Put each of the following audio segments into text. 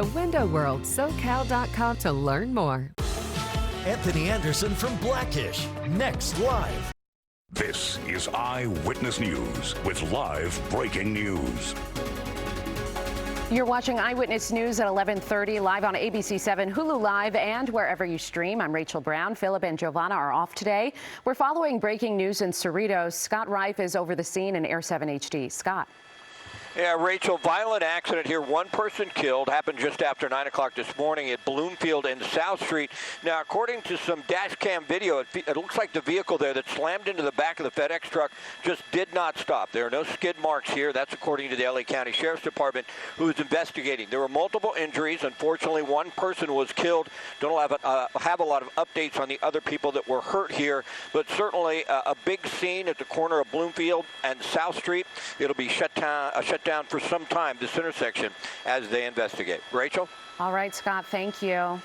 WindowWorldSoCal.com to learn more. Anthony Anderson from Blackish, next live. This is Eyewitness News with live breaking news. You're watching Eyewitness News at 11:30 live on ABC 7, Hulu Live, and wherever you stream. I'm Rachel Brown. Philip and Giovanna are off today. We're following breaking news in Cerritos. Scott Reif is over the scene in Air 7 HD. Scott. Yeah, Rachel, violent accident here. One person killed. Happened just after 9 o'clock this morning at Bloomfield and South Street. Now, according to some dash cam video, it looks like the vehicle there that slammed into the back of the FedEx truck just did not stop. There are no skid marks here. That's according to the LA County Sheriff's Department, who is investigating. There were multiple injuries. Unfortunately, one person was killed. Don't have a lot of updates on the other people that were hurt here, but certainly a big scene at the corner of Bloomfield and South Street. It'll be shut down for some time, this intersection, as they investigate. Rachel? All right, Scott, thank you.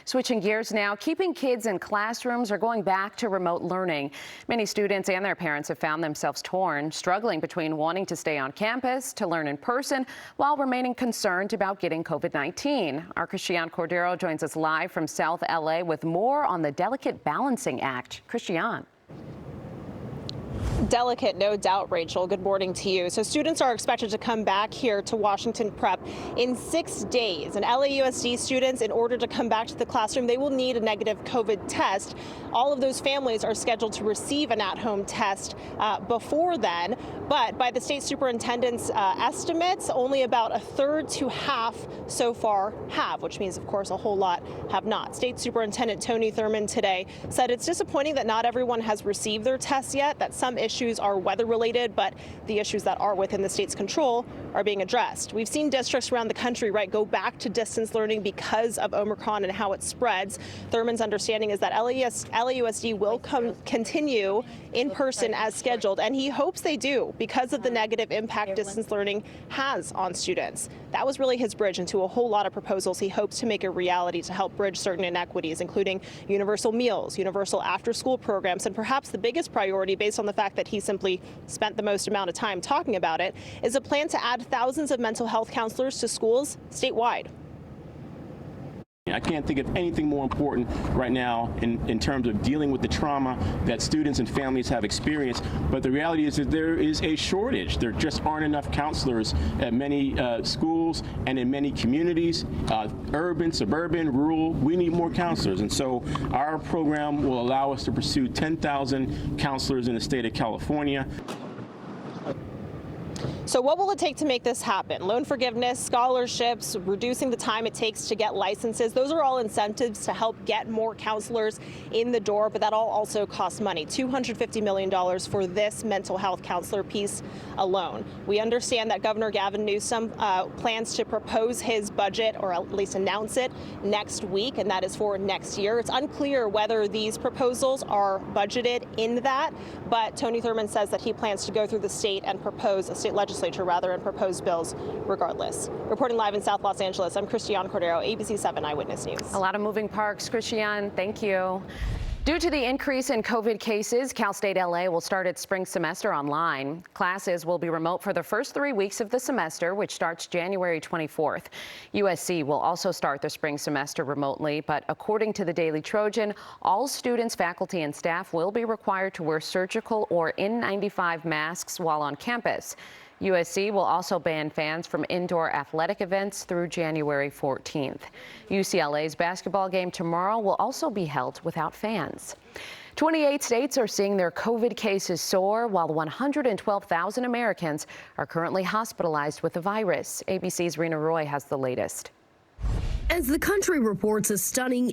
Switching gears now, keeping kids in classrooms or going back to remote learning. Many students and their parents have found themselves torn, struggling between wanting to stay on campus, to learn in person, while remaining concerned about getting COVID-19. Our Christian Cordero joins us live from South LA with more on the delicate balancing act. Christian. Delicate, no doubt, Rachel. Good morning to you. So students are expected to come back here to Washington Prep in 6 days. And LAUSD students, in order to come back to the classroom, they will need a negative COVID test. All of those families are scheduled to receive an at-home test before then. But by the state superintendent's estimates, only about a third to half so far have, which means, of course, a whole lot have not. State Superintendent Tony Thurmond today said it's disappointing that not everyone has received their tests yet, that some issues are weather related, but the issues that are within the state's control are being addressed. We've seen districts around the country, go back to distance learning because of Omicron and how it spreads. Thurmond's understanding is that LAUSD will continue in person as scheduled, and he hopes they do because of the negative impact distance learning has on students. That was really his bridge into a whole lot of proposals he hopes to make a reality to help bridge certain inequities, including universal meals, universal after-school programs, and perhaps the biggest priority, based on the fact that he simply spent the most amount of time talking about it, is a plan to add thousands of mental health counselors to schools statewide. I can't think of anything more important right now in terms of dealing with the trauma that students and families have experienced. But the reality is that there is a shortage. There just aren't enough counselors at many schools and in many communities, urban, suburban, rural. We need more counselors. And so our program will allow us to pursue 10,000 counselors in the state of California. So what will it take to make this happen? Loan forgiveness, scholarships, reducing the time it takes to get licenses. Those are all incentives to help get more counselors in the door, but that all also costs money. $250 million for this mental health counselor piece alone. We understand that Governor Gavin Newsom plans to propose his budget, or at least announce it, next week, and that is for next year. It's unclear whether these proposals are budgeted in that, but Tony Thurmond says that he plans to go through the state and propose a state legislature and propose bills regardless. Reporting live in South Los Angeles, I'm Christian Cordero, ABC 7 Eyewitness News. A lot of moving parts. Christian, thank you. Due to the increase in COVID cases, Cal State LA will start its spring semester online. Classes will be remote for the first 3 weeks of the semester, which starts January 24th. USC will also start the spring semester remotely, but according to the Daily Trojan, all students, faculty, and staff will be required to wear surgical or N95 masks while on campus. USC will also ban fans from indoor athletic events through January 14th. UCLA's basketball game tomorrow will also be held without fans. 28 states are seeing their COVID cases soar, while 112,000 Americans are currently hospitalized with the virus. ABC's Rena Roy has the latest. As the country reports a stunning